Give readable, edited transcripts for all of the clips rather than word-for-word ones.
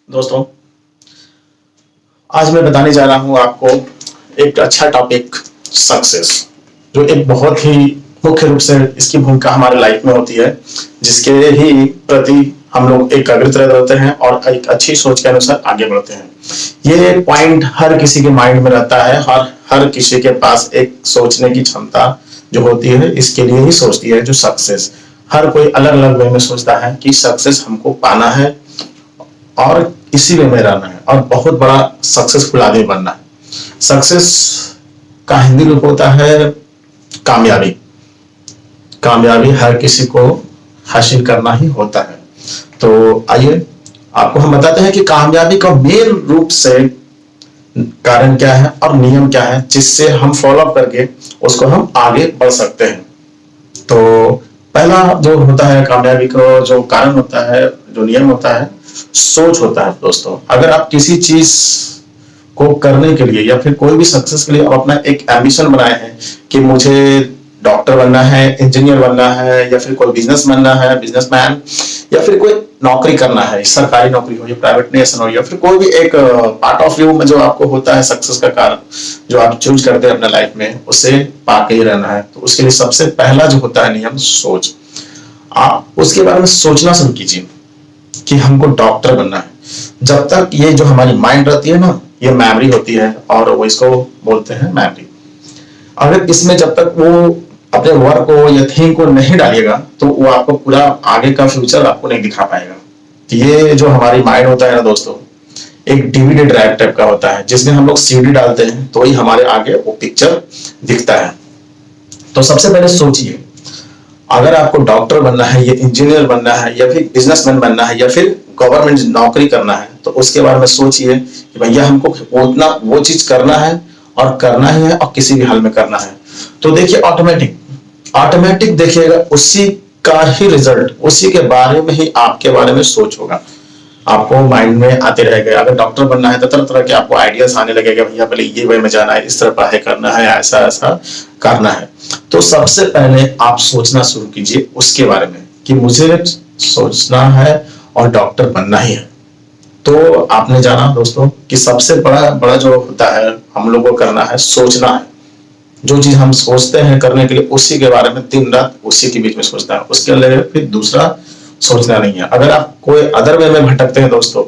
दोस्तों, आज मैं बताने जा रहा हूं आपको एक अच्छा टॉपिक, सक्सेस, जो एक बहुत ही मुख्य रूप से इसकी भूमिका हमारे लाइफ में होती है, जिसके ही प्रति हम लोग एकाग्रित रहते हैं और एक अच्छी सोच के अनुसार आगे बढ़ते हैं। ये पॉइंट हर किसी के माइंड में रहता है और हर किसी के पास एक सोचने की क्षमता जो होती है इसके लिए ही सोचती है। जो सक्सेस, हर कोई अलग अलग वे में सोचता है कि सक्सेस हमको पाना है और इसी वे में रहना है और बहुत बड़ा सक्सेसफुल आदमी बनना है। सक्सेस का हिंदी रूप होता है कामयाबी। कामयाबी हर किसी को हासिल करना ही होता है। तो आइए आपको हम बताते हैं कि कामयाबी का मेन रूप से कारण क्या है और नियम क्या है, जिससे हम फॉलो अप करके उसको हम आगे बढ़ सकते हैं। तो पहला जो होता है कामयाबी का जो कारण होता है, जो नियम होता है, सोच होता है। दोस्तों, अगर आप किसी चीज को करने के लिए या फिर कोई भी सक्सेस के लिए आप अपना एक एम्बिशन बनाए हैं कि मुझे डॉक्टर बनना है, इंजीनियर बनना है, या फिर कोई बिजनेस बनना है, बिजनेसमैन, या फिर कोई नौकरी करना है, सरकारी नौकरी हो या प्राइवेट नेशन हो, या फिर कोई भी एक पार्ट ऑफ व्यू में जो आपको होता है सक्सेस का कारण जो आप चूज करते हैं अपने लाइफ में, उसे पाके ही रहना है। तो उसके लिए सबसे पहला जो होता है नियम, सोच। आप उसके बारे में सोचना शुरू कीजिए कि हमको डॉक्टर बनना है। जब तक ये जो हमारी माइंड रहती है ना, ये मेमोरी होती है और वो इसको बोलते हैं मेमोरी। अगर इसमें जब तक वो अपने वर्क को या थीम को नहीं डालिएगा तो वो आपको पूरा आगे का फ्यूचर आपको नहीं दिखा पाएगा। तो ये जो हमारी माइंड होता है ना दोस्तों, एक डीवीडी ड्राइव टाइप का होता है, जिसमें हम लोग सीडी डालते हैं तो ही हमारे आगे वो पिक्चर दिखता है। तो सबसे पहले सोचिए, अगर आपको डॉक्टर बनना है या इंजीनियर बनना है या फिर बिजनेसमैन बनना है या फिर गवर्नमेंट नौकरी करना है, तो उसके बारे में सोचिए कि भैया हमको उतना वो चीज करना है और करना ही है और किसी भी हाल में करना है। तो देखिए, ऑटोमेटिक देखिएगा उसी का ही रिजल्ट, उसी के बारे में ही आपके बारे में सोच होगा, आपको माइंड में आते रहेगा। अगर डॉक्टर बनना है तो तरह तरह के आपको आइडियाज आने लगेगा, भैया पहले ये वे में जाना है, इस तरह पढ़ाई करना है, ऐसा ऐसा करना है। तो सबसे पहले आप सोचना शुरू कीजिए उसके बारे में कि मुझे सोचना है और डॉक्टर बनना ही है। तो आपने जाना दोस्तों कि सबसे बड़ा जो होता है हम लोगों को करना है, सोचना है। जो चीज हम सोचते हैं करने के लिए, उसी के बारे में दिन रात उसी के बीच में सोचना है, उसके लिए फिर दूसरा सोचना नहीं है। अगर आप कोई अदर वे में भटकते हैं दोस्तों,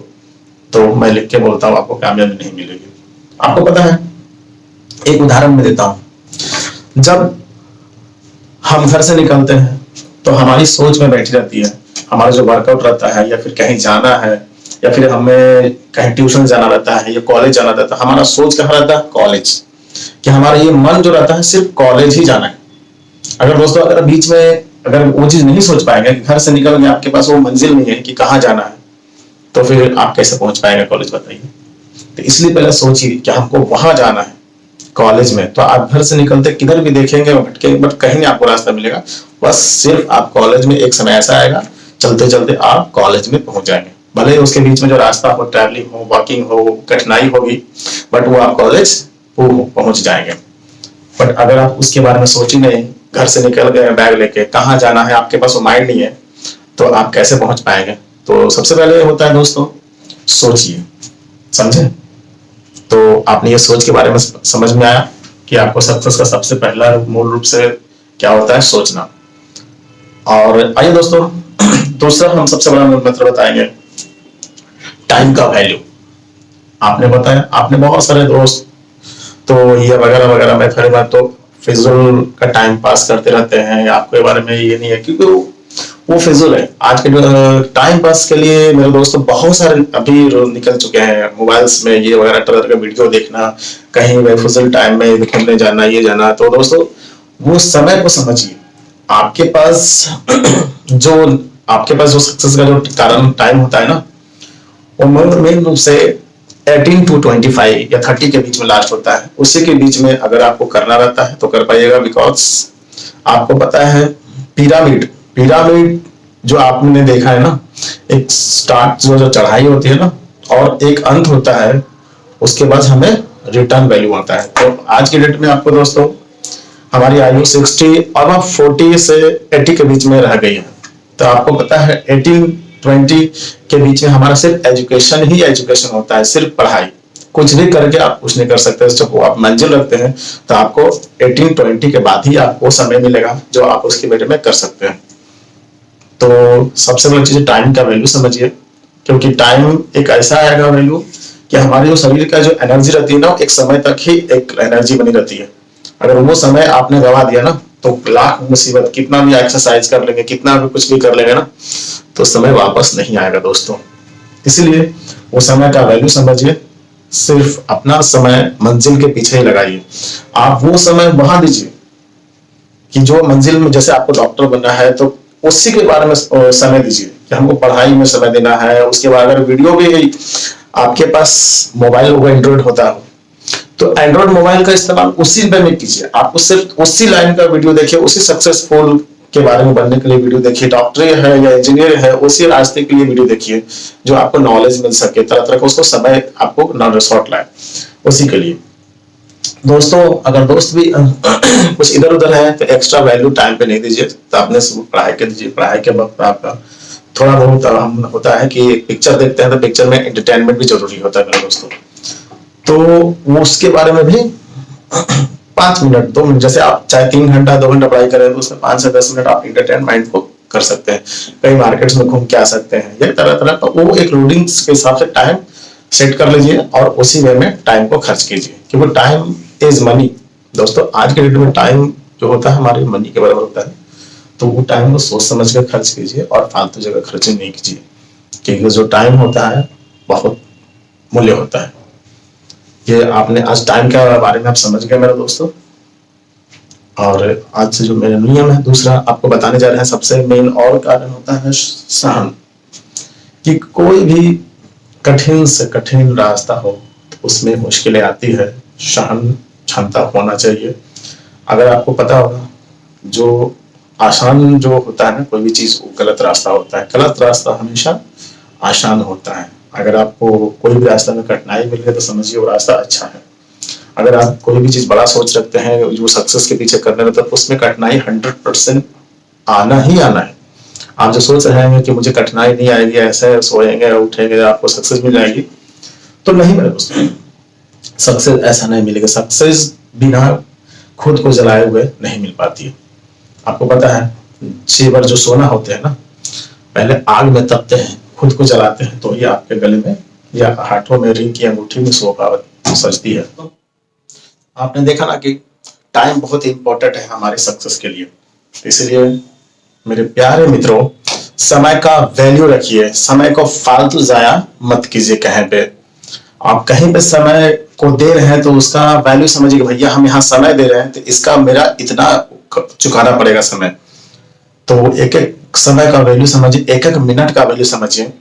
तो मैं लिख के बोलता हूं आपको कामयाबी नहीं मिलेगी। आपको पता है, एक उदाहरण मैं देता हूं। जब हम घर से निकलते हैं तो हमारी सोच में बैठी रहती है, हमारा जो वर्कआउट रहता है या फिर कहीं जाना है या फिर हमें कहीं ट्यूशन जाना रहता है या कॉलेज जाना रहता है, हमारा सोच कहाँ रहता है? कॉलेज। कि हमारा ये मन जो रहता है सिर्फ कॉलेज ही जाना है। अगर दोस्तों अगर बीच में अगर वो चीज नहीं सोच पाएंगे कि घर से निकल गए, आपके पास वो मंजिल नहीं है कि कहाँ जाना है, तो फिर आप कैसे पहुंच पाएंगे कॉलेज, बताइए। तो इसलिए पहले सोचिए कि हमको वहां जाना है कॉलेज में। तो आप घर से निकलते किधर भी देखेंगे भटकेंगे, बट कहीं नहीं आपको रास्ता मिलेगा। बस सिर्फ आप कॉलेज में एक समय ऐसा आएगा, चलते चलते आप कॉलेज में पहुंच जाएंगे। भले उसके बीच में जो रास्ता हो, ट्रैवलिंग हो, वॉकिंग हो, कठिनाई होगी, बट वो आप कॉलेज पहुंच जाएंगे। बट अगर आप उसके बारे में सोची नहीं, घर से निकल गए बैग लेके, कहाँ जाना है आपके पास वो माइंड नहीं है, तो आप कैसे पहुंच पाएंगे? तो सबसे पहले होता है दोस्तों, सोचिए, समझे? तो आपने ये सोच के बारे में समझ में आया कि आपको सक्सेस का सबसे पहला मूल रूप से क्या होता है? सोचना। और आइए दोस्तों, दूसरा हम सबसे बड़ा मंत्र बताएंगे, टाइम का वैल्यू। आपने बताया, आपने बहुत सारे दोस्त तो ये वगैरह वगैरह में फिर तो फिजूल का टाइम पास करते रहते हैं, आपके बारे में ये नहीं है, क्योंकि वो फिजूल है। आज के टाइम पास के लिए मेरे दोस्तों बहुत सारे अभी निकल चुके हैं मोबाइल्स में, ये वगैरह तरह का वीडियो देखना, कहीं बेफिजूल टाइम में घूमने जाना, ये जाना। तो दोस्तों वो समय को समझिए। आपके पास जो सक्सेस का जो कारण टाइम होता है ना, वो मेन रूप से 18 to 25 या 30 के बीच में लास्ट होता है। उसी के बीच में अगर आपको करना रहता है तो कर पाइएगा, बिकॉज आपको पता है पिरामिड जो आपने देखा है ना, एक स्टार्ट जो चढ़ाई होती है ना और एक अंत होता है, उसके बाद हमें रिटर्न वैल्यू आता है। तो आज के डेट में आपको दोस्तों हमारी आयु 60 और 40 से 80 के बीच में रह गई है। तो आपको पता है 18 20 के बीच में हमारा सिर्फ एजुकेशन ही एजुकेशन होता है, सिर्फ पढ़ाई। कुछ भी करके आप कुछ नहीं कर सकते। जब आप मंजिल रखते हैं तो आपको 18-20 के बाद ही आपको समय मिलेगा जो आप उसके बारे में कर सकते हैं। तो सबसे बड़ी चीज टाइम का वैल्यू समझिए, क्योंकि टाइम एक ऐसा आएगा वैल्यू कि हमारे जो शरीर का जो एनर्जी रहती है ना, एक समय तक ही एक एनर्जी बनी रहती है। अगर वो समय आपने गवा दिया ना तो लाख मुसीबत, कितना भी एक्सरसाइज कर लेंगे, कितना भी कुछ भी कर लेंगे ना, तो समय वापस नहीं आएगा दोस्तों। इसलिए वो समय का वैल्यू समझिए, सिर्फ अपना समय मंजिल के पीछे ही लगाइए। आप वो समय वहां दीजिए कि जो मंजिल में, जैसे आपको डॉक्टर बनना है तो उसी के बारे में समय दीजिए कि हमको पढ़ाई में समय देना है। उसके बाद अगर वीडियो भी आपके पास मोबाइल होगा, एंड्रॉइड होता है, तो एंड्रॉइड मोबाइल का इस्तेमाल उसी में कीजिए। आपको सिर्फ उसी लाइन का वीडियो देखिए, उसी सक्सेसफुल के बारे में बनने के लिए वीडियो देखिए। डॉक्टर है या इंजीनियर है, उसी रास्ते के लिए वीडियो देखिए जो आपको नॉलेज मिल सके, तरह तरह का उसको समय आपको नॉन रिसोर्ट लाए उसी के लिए। दोस्तों अगर दोस्त भी कुछ इधर उधर है तो एक्स्ट्रा वैल्यू टाइम पे नहीं दीजिए, तो आपने पढ़ाई के दीजिए। पढ़ाई के वक्त आपका थोड़ा बहुत होता है कि पिक्चर देखते हैं तो पिक्चर में एंटरटेनमेंट भी जरूरी होता है मेरे दोस्तों, तो वो उसके बारे में भी 5 मिनट 2 मिनट, जैसे आप चाहे 3 घंटा 2 घंटा पढ़ाई करें तो उसमें 5 से 10 मिनट आप एंटरटेनमेंट को कर सकते हैं। कई मार्केट्स में घूम के आ सकते हैं, या तरह तरह का वो एक रूटीन्स के हिसाब से टाइम सेट कर लीजिए और उसी वे में टाइम को खर्च कीजिए, क्योंकि टाइम इज मनी दोस्तों। आज के डेट में टाइम जो होता है हमारे मनी के बराबर होता है, तो वो टाइम को सोच समझ कर खर्च कीजिए और फालतू जगह खर्च नहीं कीजिए, क्योंकि जो टाइम होता है बहुत मूल्य होता है। ये आपने आज टाइम के बारे में आप समझ गए मेरे दोस्तों। और आज से जो मेरा नियम है दूसरा आपको बताने जा रहे हैं, सबसे मेन और कारण होता है सहन। कि कोई भी कठिन से कठिन रास्ता हो तो उसमें मुश्किलें आती है, सहन क्षमता होना चाहिए। अगर आपको पता होगा जो आसान जो होता है ना, कोई भी चीज वो गलत रास्ता होता है, गलत रास्ता हमेशा आसान होता है। अगर आपको कोई भी रास्ता में कठिनाई मिल रही है तो समझिए वो रास्ता अच्छा है। अगर आप कोई भी चीज बड़ा सोच रखते हैं जो सक्सेस के पीछे करने में, तो उसमें कठिनाई 100% आना ही आना है। आप जो सोच रहे हैं कि मुझे कठिनाई नहीं आएगी, ऐसे सोएंगे उठेंगे आपको सक्सेस मिल जाएगी, तो नहीं मेरे दोस्तों, सक्सेस ऐसा नहीं मिलेगा। सक्सेस बिना खुद को जलाए हुए नहीं मिल पाती है। आपको पता है जेवर जो सोना होते हैं ना, पहले आग में तपते हैं, खुद को जलाते हैं, तो ये आपके गले में या हाथों में, रिंग की अंगूठी में शोभा सजती है। तो आपने देखा ना कि टाइम बहुत इंपॉर्टेंट है हमारे सक्सेस के लिए। इसलिए मेरे प्यारे मित्रों, समय का वैल्यू रखिए, समय को फालतू जाया मत कीजिए। कहीं पे आप कहीं पे समय को दे रहे हैं तो उसका वैल्यू समझिए, भैया हम यहाँ समय दे रहे हैं तो इसका मेरा इतना चुकाना पड़ेगा समय। तो एक एक समय का वैल्यू समझिए, एक एक मिनट का वैल्यू समझिए।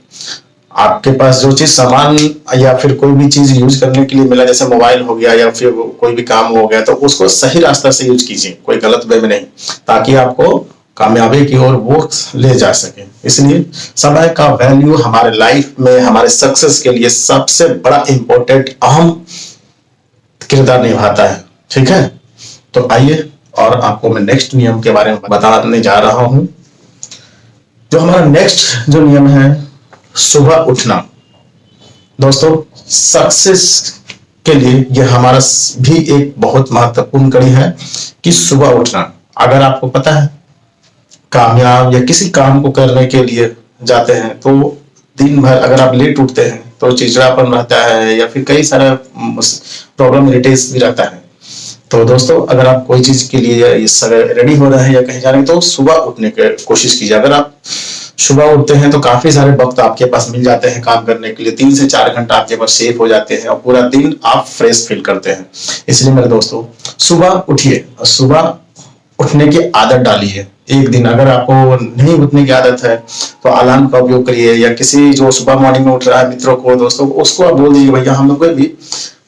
आपके पास जो चीज सामान या फिर कोई भी चीज यूज करने के लिए मिला, जैसे मोबाइल हो गया या फिर कोई भी काम हो गया, तो उसको सही रास्ता से यूज कीजिए, कोई गलत वे में नहीं, ताकि आपको कामयाबी की ओर वो ले जा सके। इसलिए समय का वैल्यू हमारे लाइफ में, हमारे सक्सेस के लिए सबसे बड़ा इंपॉर्टेंट अहम किरदार निभाता है। ठीक है, तो आइए और आपको मैं नेक्स्ट नियम के बारे में बताने जा रहा हूं। जो हमारा नेक्स्ट जो नियम है, सुबह उठना। दोस्तों सक्सेस के लिए यह हमारा भी एक बहुत महत्वपूर्ण कड़ी है कि सुबह उठना। अगर आपको पता है कामयाब या किसी काम को करने के लिए जाते हैं तो दिन भर अगर आप लेट उठते हैं तो चिड़चिड़ापन रहता है या फिर कई सारा प्रॉब्लम इरिटेट्स भी रहता है। तो दोस्तों अगर आप कोई चीज के लिए रेडी हो रहे हैं या कहीं जा रहे हैं तो सुबह उठने की कोशिश कीजिए। अगर आप सुबह उठते हैं तो काफी सारे वक्त आपके पास मिल जाते हैं काम करने के लिए, 3 से 4 घंटा आपके पास सेव हो जाते हैं और पूरा दिन आप फ्रेश फील करते हैं। इसलिए मेरे दोस्तों सुबह उठिए और सुबह उठने की आदत डालिए। एक दिन अगर आपको नहीं उठने की आदत है तो अलार्म का उपयोग करिए, या किसी जो सुबह मॉर्निंग में उठ रहा है मित्रों को, दोस्तों को, उसको आप बोल दीजिए भैया हम लोग भी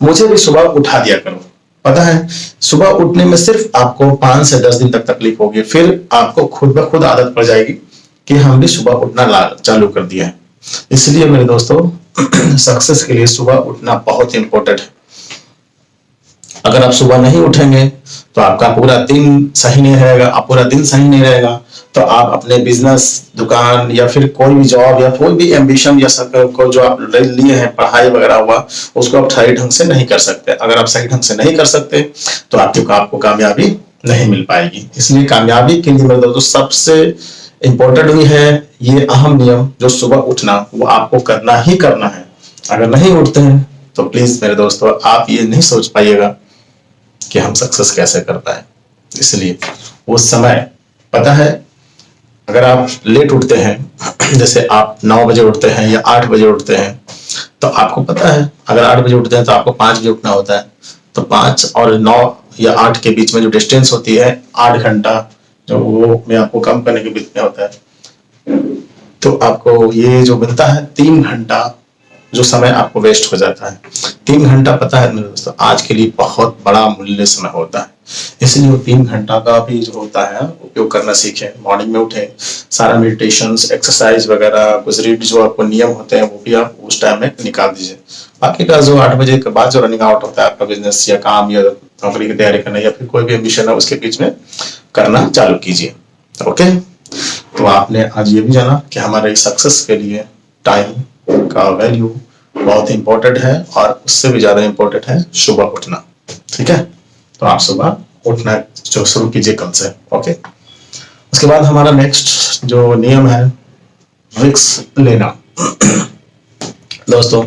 मुझे भी सुबह उठा दिया करो। पता है सुबह उठने में सिर्फ आपको 5 से 10 दिन तक तकलीफ होगी, फिर आपको खुद ब खुद आदत पड़ जाएगी कि हमने सुबह उठना चालू कर दिया है। इसलिए मेरे दोस्तों सक्सेस के लिए सुबह उठना बहुत इंपॉर्टेंट है। अगर आप सुबह नहीं उठेंगे तो आपका पूरा दिन सही नहीं रहेगा, आप पूरा दिन सही नहीं रहेगा तो आप अपने बिजनेस, दुकान या फिर कोई भी जॉब या कोई भी एम्बिशन या को जो आप लिए हैं, पढ़ाई वगैरह हुआ, उसको आप सही ढंग से नहीं कर सकते। अगर आप सही ढंग से नहीं कर सकते तो आपको कामयाबी नहीं मिल पाएगी। इसलिए कामयाबी के लिए मेरे दोस्तों सबसे इंपॉर्टेंट भी है ये अहम नियम, जो सुबह उठना, वो आपको करना ही करना है। अगर नहीं उठते हैं तो प्लीज मेरे दोस्तों आप ये नहीं सोच पाइएगा कि हम सक्सेस कैसे कर पाए। इसलिए उस समय पता है, अगर आप लेट उठते हैं, जैसे आप 9 बजे उठते हैं या 8 बजे उठते हैं, तो आपको पता है अगर 8 बजे उठते हैं तो आपको 5 बजे उठना होता है। तो 5 और 9 या 8 के बीच में जो डिस्टेंस होती है 8 घंटा, जो वो में आपको कम करने के बीच में होता है, तो आपको ये जो मिलता है 3 घंटा जो समय आपको वेस्ट हो जाता है। 3 घंटा पता है मेरे दोस्तों आज के लिए बहुत बड़ा मूल्य समय होता है। इसलिए वो 3 घंटा का भी जो होता है उपयोग करना सीखें। मॉर्निंग में उठें, सारा मेडिटेशन, एक्सरसाइज वगैरह, कुछ रीड जो आपको नियम होते हैं वो भी आप उस टाइम में निकाल दीजिए। बाकी का जो 8 बजे के बाद जो रनिंग आउट होता है आपका बिजनेस या काम या नौकरी की तैयारी करना या फिर कोई भी एम्बिशन है उसके बीच में करना चालू कीजिए। ओके, तो आपने आज ये भी जाना कि हमारे सक्सेस के लिए टाइम का वैल्यू बहुत इंपॉर्टेंट है और उससे भी ज्यादा इंपॉर्टेंट है सुबह उठना। ठीक है, तो आप सुबह उठना जो शुरू कीजिए कल से। ओके, उसके बाद हमारा नेक्स्ट जो नियम है रिस्क लेना। दोस्तों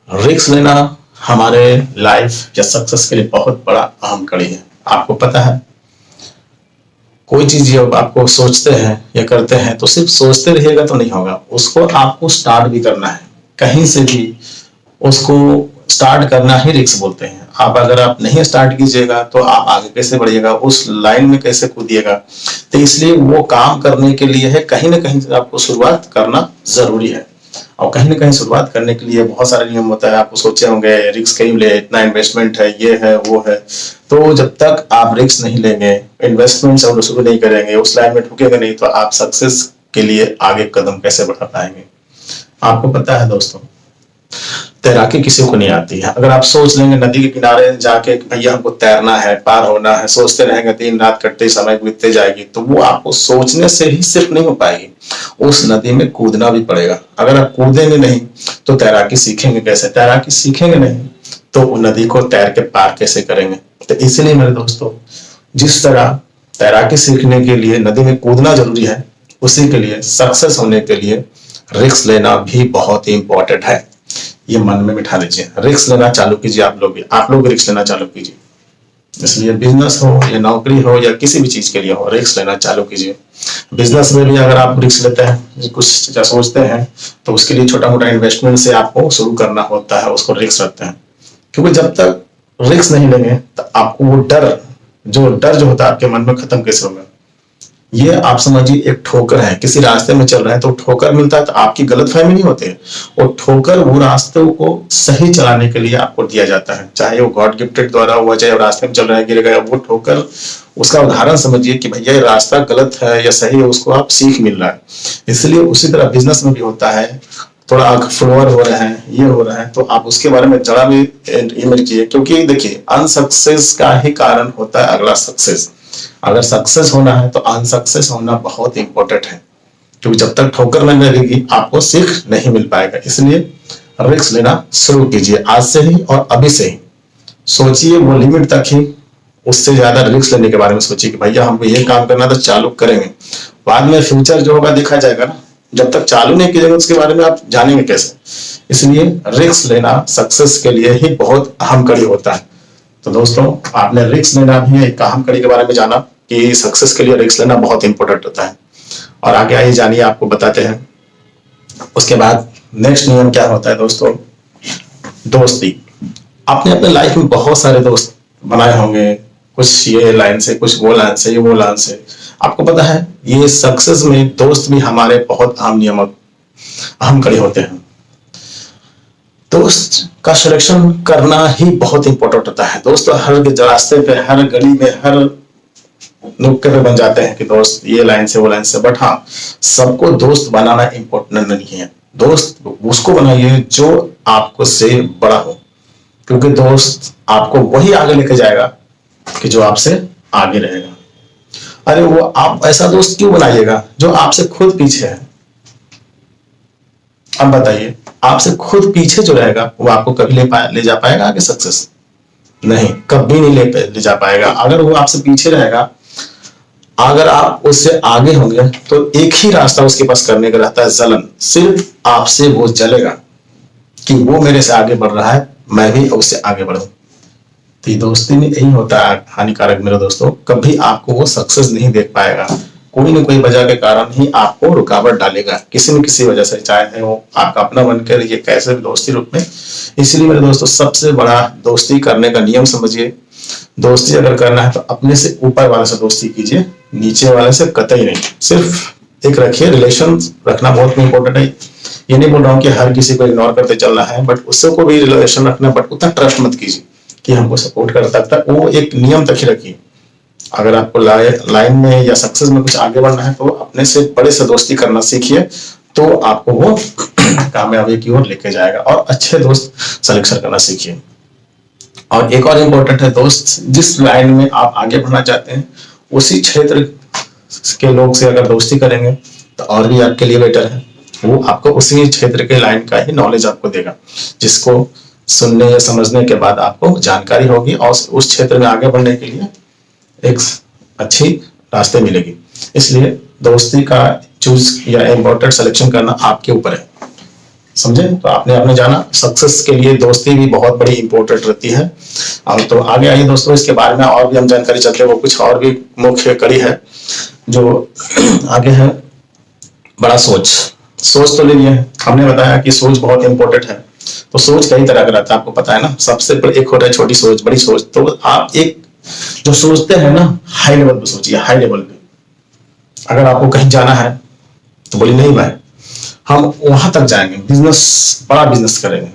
रिस्क लेना हमारे लाइफ या सक्सेस के लिए बहुत बड़ा अहम कड़ी है। आपको पता है कोई चीज जब आपको सोचते हैं या करते हैं तो सिर्फ सोचते रहिएगा तो नहीं होगा, उसको आपको स्टार्ट भी करना है। कहीं से भी उसको स्टार्ट करना ही रिस्क बोलते हैं। आप अगर आप नहीं स्टार्ट कीजिएगा तो आप आगे कैसे बढ़िएगा, उस लाइन में कैसे कूदिएगा। तो इसलिए वो काम करने के लिए है कहीं ना कहीं से आपको शुरुआत करना जरूरी है। और कहीं ना कहीं शुरुआत करने के लिए बहुत सारे नियम होता है। आपको सोचे होंगे रिस्क क्यों ले, इतना इन्वेस्टमेंट है, ये है वो है। तो जब तक आप रिस्क नहीं लेंगे, इन्वेस्टमेंट शुरू नहीं करेंगे, उस लाइन में ठुकेंगे नहीं, तो आप सक्सेस के लिए आगे कदम कैसे बढ़ा पाएंगे। आपको पता है दोस्तों तैराकी किसी को नहीं आती है। अगर आप सोच लेंगे नदी के किनारे जाके भैया हमको तैरना है, पार होना है, सोचते रहेंगे, दिन रात कटते समय बीतते जाएगी, तो वो आपको सोचने से ही सिर्फ नहीं हो पाएगी, उस नदी में कूदना भी पड़ेगा। अगर आप कूदेंगे नहीं तो तैराकी सीखेंगे कैसे, तैराकी सीखेंगे नहीं तो वो नदी को तैर के पार कैसे करेंगे। तो इसलिए मेरे दोस्तों जिस तरह तैराकी सीखने के लिए नदी में कूदना जरूरी है, उसी के लिए सक्सेस होने के लिए रिस्क लेना भी बहुत ही इंपॉर्टेंट है। ये मन में बिठा लीजिए, रिस्क लेना चालू कीजिए। आप लोग रिस्क लेना चालू कीजिए। इसलिए बिजनेस हो या नौकरी हो या किसी भी चीज के लिए हो, रिस्क लेना चालू कीजिए। बिजनेस में भी अगर आप रिस्क लेते हैं, कुछ सोचते हैं, तो उसके लिए छोटा मोटा इन्वेस्टमेंट से आपको शुरू करना होता है, उसको रिस्क रखते हैं। क्योंकि जब तक रिस्क नहीं लेंगे तो आपको वो डर जो होता है आपके मन में खत्म कैसे होगा। ये आप समझिए एक ठोकर है, किसी रास्ते में चल रहे हैं तो ठोकर मिलता है तो आपकी गलतफहमी नहीं होती है, और ठोकर वो रास्ते को सही चलाने के लिए आपको दिया जाता है। चाहे वो गॉड गिफ्टेड द्वारा हुआ, चाहे रास्ते में चल रहा है गिर गया, वो ठोकर उसका उदाहरण समझिए कि भैया ये रास्ता गलत है या सही है, उसको आप सीख मिल रहा है। इसलिए उसी तरह बिजनेस में भी होता है, थोड़ा फ्लोअर हो रहा है, ये हो रहा है, तो आप उसके बारे में जरा भी ये मत कीजिए। क्योंकि देखिए अनसक्सेस का ही कारण होता है अगला सक्सेस। अगर सक्सेस होना है तो अनसक्सेस होना बहुत इंपॉर्टेंट है, क्योंकि जब तक ठोकर नहीं लगेगी आपको सीख नहीं मिल पाएगा। इसलिए रिस्क लेना शुरू कीजिए आज से ही, और अभी से ही सोचिए वो लिमिट तक ही, उससे ज्यादा रिस्क लेने के बारे में सोचिए कि भैया हमको ये काम करना तो चालू करेंगे, बाद में फ्यूचर जो होगा देखा जाएगा ना। जब तक चालू नहीं कीजिएगा उसके बारे में आप जानेंगे कैसे। इसलिए रिस्क लेना सक्सेस के लिए ही बहुत अहम कड़ी होता है। तो दोस्तों आपने रिस्क लेना भी एक अहम कड़ी के बारे में जाना कि सक्सेस के लिए रिस्क लेना बहुत इंपॉर्टेंट होता है। और आगे आइए जानिए, आपको बताते हैं। उसके बाद नेक्स्ट नियम क्या होता है दोस्तों, दोस्ती। आपने अपने लाइफ में बहुत सारे दोस्त बनाए होंगे, कुछ ये लाइन से, कुछ वो लाइन से, ये वो लाइन से। आपको पता है ये सक्सेस में दोस्त भी हमारे बहुत अहम कड़ी होते हैं। दोस्त का सिलेक्शन करना ही बहुत इंपॉर्टेंट होता है। दोस्त हर रास्ते पे, हर गली में, हर नुक्के पे बन जाते हैं कि दोस्त ये लाइन से वो लाइन से, बट हाँ सबको दोस्त बनाना इंपॉर्टेंट नहीं है। दोस्त उसको बनाइए जो आपको से बड़ा हो, क्योंकि दोस्त आपको वही आगे लेके जाएगा कि जो आपसे आगे रहेगा। अरे वो आप ऐसा दोस्त क्यों बनाइएगा जो आपसे खुद पीछे है? अब बताइए, आपसे खुद पीछे जो रहेगा वो आपको कभी ले जा पाएगा आगे सक्सेस? नहीं, कभी नहीं ले जा पाएगा। अगर वो आपसे पीछे रहेगा, अगर आप उससे आगे होंगे तो एक ही रास्ता उसके पास करने का रहता है, जलन। सिर्फ आपसे वो जलेगा कि वो मेरे से आगे बढ़ रहा है, मैं भी उससे आगे बढ़ूं। तो ये दोस्ती में यही होता है हानिकारक मेरे दोस्तों। कभी आपको वो सक्सेस नहीं देख पाएगा, कोई न कोई वजह के कारण ही आपको रुकावट डालेगा, किसी न किसी वजह से, चाहे वो आपका अपना बनकर ये कैसे भी दोस्ती रूप में। इसलिए मेरे दोस्तों, सबसे बड़ा दोस्ती करने का नियम समझिए, दोस्ती अगर करना है तो अपने से ऊपर वाले से दोस्ती कीजिए, नीचे वाले से कतई नहीं। सिर्फ एक रखिए, रिलेशन रखना बहुत इंपॉर्टेंट है। ये नहीं बोल रहा हूँ कि हर किसी को इग्नोर करते चलना है, बट उससे को भी रिलेशन रखना, बट उतना ट्रस्ट मत कीजिए कि हमको सपोर्ट कर सकता है। वो एक नियम तक ही रखिए। अगर आपको लाइन में या सक्सेस में कुछ आगे बढ़ना है तो अपने से बड़े से दोस्ती करना सीखिए, तो आपको वो कामयाबी की ओर लेके जाएगा। और अच्छे दोस्त सिलेक्शन करना सीखिए। और एक और इम्पोर्टेंट है दोस्त, जिस लाइन में आप आगे बढ़ना चाहते हैं उसी क्षेत्र के लोग से अगर दोस्ती करेंगे तो और भी आपके लिए बेटर है। वो आपको उसी क्षेत्र के लाइन का ही नॉलेज आपको देगा, जिसको सुनने या समझने के बाद आपको जानकारी होगी और उस क्षेत्र में आगे बढ़ने के लिए एक अच्छी रास्ते मिलेगी। इसलिए दोस्ती का चूज या इम्पोर्टेंट सिलेक्शन करना आपके ऊपर है, समझे? तो आपने जाना, सक्सेस के लिए दोस्ती भी बहुत बड़ी इंपॉर्टेंट रहती है। और तो आगे आइए दोस्तों, इसके बारे में और भी हम जानकारी चाहते हैं। वो कुछ और भी मुख्य कड़ी है जो आगे है। बड़ा सोच तो ले लिए, हमने बताया कि सोच बहुत इंपॉर्टेंट है। तो सोच कई तरह का रहता है, आपको पता है ना। सबसे पहले एक होता है छोटी सोच, बड़ी सोच। तो आप एक जो सोचते हैं ना, हाई लेवल पे सोचिए, हाई लेवल पे। अगर आपको कहीं जाना है तो बोलिए नहीं भाई, हम वहां तक जाएंगे, बड़ा बिजनेस करेंगे।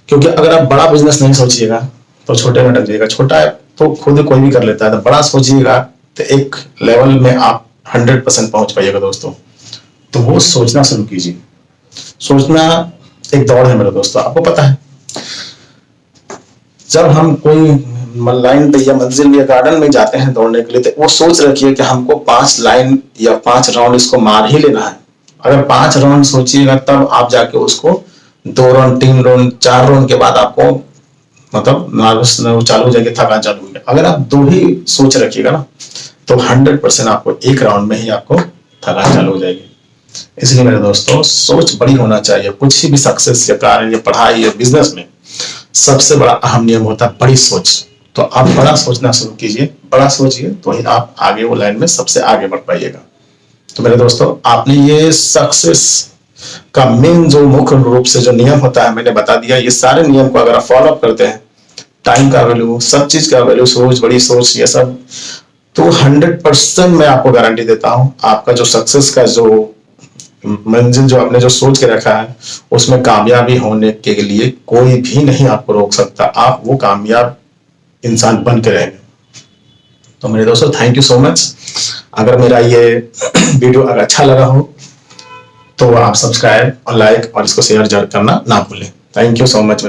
क्योंकि अगर आप बड़ा बिजनेस नहीं सोचिएगा तो छोटे में अटक जाइएगा। छोटा है तो खुद कोई भी कर लेता है, तो बड़ा सोचिएगा तो एक लेवल में आप 100% पहुंच पाइएगा दोस्तों। तो वो सोचना शुरू कीजिए। सोचना एक दौड़ है मेरे दोस्तों, आपको पता है। जब हम कोई लाइन पे या मंजिल या गार्डन में जाते हैं दौड़ने के लिए, तो वो सोच रखिए कि हमको 5 लाइन या 5 राउंड इसको मार ही लेना है। अगर 5 राउंड सोचिएगा तब आप जाके उसको 2 राउंड, 3 राउंड, 4 राउंड के बाद आपको मतलब नर्वस चालू हो जाएगी, थकान चालू हो जाएगी। अगर आप 2 ही सोच रखिएगा ना तो 100% आपको 1 राउंड में ही आपको थकान चालू हो जाएगी। इसलिए मेरे दोस्तों, सोच बड़ी होना चाहिए। कुछ भी सक्सेस या कार्य या पढ़ाई या बिजनेस में सबसे बड़ा अहम नियम होता है बड़ी सोच। तो आप बड़ा सोचना शुरू कीजिए, बड़ा सोचिए, तो ही आप आगे वो लाइन में सबसे आगे बढ़ पाइएगा। तो मेरे दोस्तों, आपने ये सक्सेस का मेन जो मुख्य रूप से जो नियम होता है मैंने बता दिया। ये सारे नियम को अगर आप फॉलो अप करते हैं, टाइम का वैल्यू, सब चीज का वैल्यू, सोच, बड़ी सोच, ये सब, तो 100% मैं आपको गारंटी देता हूं, आपका जो सक्सेस का जो मंजिल जो आपने जो सोच के रखा है उसमें कामयाबी होने के लिए कोई भी नहीं आपको रोक सकता। आप वो कामयाब इंसान बन के रहेंगे। तो मेरे दोस्तों, थैंक यू सो मच। अगर मेरा ये वीडियो अगर अच्छा लगा हो तो आप सब्सक्राइब और लाइक और इसको शेयर करना ना भूलें। Thank you so much.